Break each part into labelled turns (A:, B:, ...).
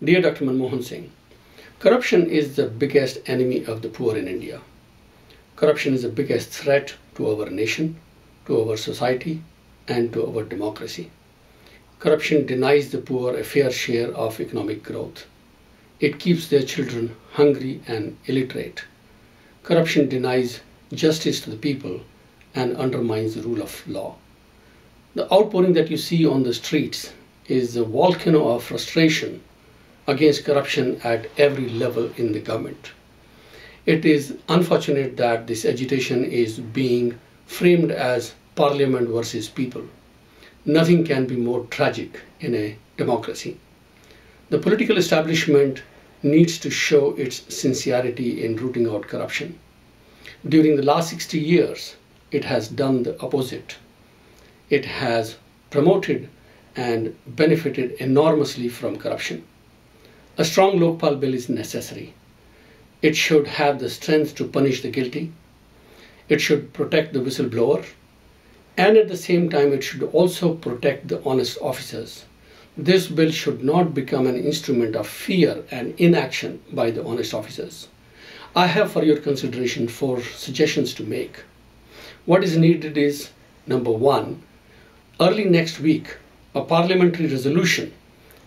A: Dear Dr. Manmohan Singh, corruption is the biggest enemy of the poor in India. Corruption is the biggest threat to our nation, to our society, and to our democracy. Corruption denies the poor a fair share of economic growth. It keeps their children hungry and illiterate. Corruption denies justice to the people and undermines the rule of law. The outpouring that you see on the streets is a volcano of frustration against corruption at every level in the government. It is unfortunate that this agitation is being framed as parliament versus people. Nothing can be more tragic in a democracy. The political establishment needs to show its sincerity in rooting out corruption. During the last 60 years, it has done the opposite. It has promoted and benefited enormously from corruption. A strong Lokpal bill is necessary. It should have the strength to punish the guilty. It should protect the whistleblower. And at the same time, it should also protect the honest officers. This bill should not become an instrument of fear and inaction by the honest officers. I have for your consideration 4 suggestions to make. What is needed is, number 1, early next week, a parliamentary resolution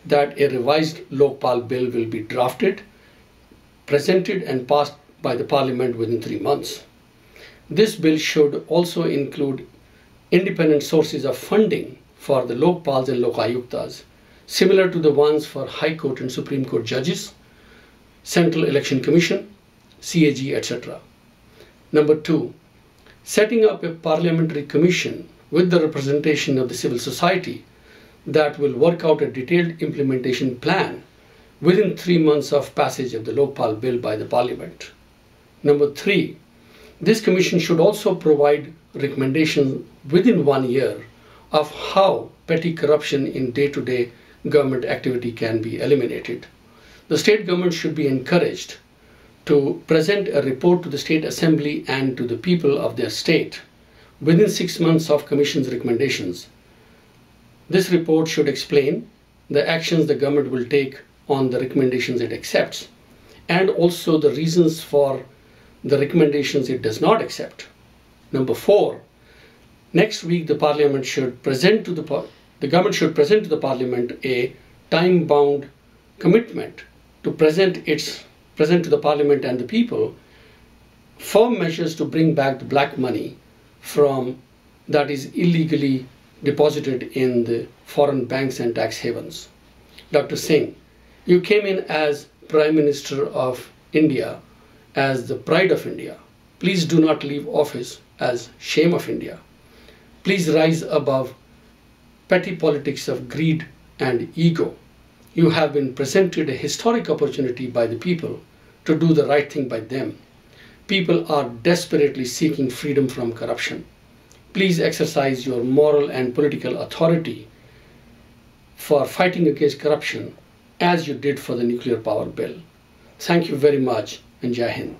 A: that a revised Lokpal bill will be drafted, presented and passed by the parliament within 3 months. This bill should also include independent sources of funding for the Lokpals and Lokayuktas, similar to the ones for High Court and Supreme Court judges, Central Election Commission, CAG, etc. Number 2, setting up a parliamentary commission with the representation of the civil society that will work out a detailed implementation plan within 3 months of passage of the Lokpal bill by the parliament. Number 3, this commission should also provide recommendations within 1 year of how petty corruption in day-to-day government activity can be eliminated. The state government should be encouraged to present a report to the state assembly and to the people of their state within 6 months of commission's recommendations. This report should explain the actions the government will take on the recommendations it accepts and also the reasons for the recommendations it does not accept. Number 4, next week the government should present to the parliament a time-bound commitment to present to the parliament and the people firm measures to bring back the black money that is illegally deposited in the foreign banks and tax havens. Dr. Singh, you came in as Prime Minister of India, as the pride of India. Please do not leave office as shame of India. Please rise above petty politics of greed and ego. You have been presented a historic opportunity by the people to do the right thing by them. People are desperately seeking freedom from corruption. Please exercise your moral and political authority for fighting against corruption as you did for the nuclear power bill. Thank you very much and Jai Hind.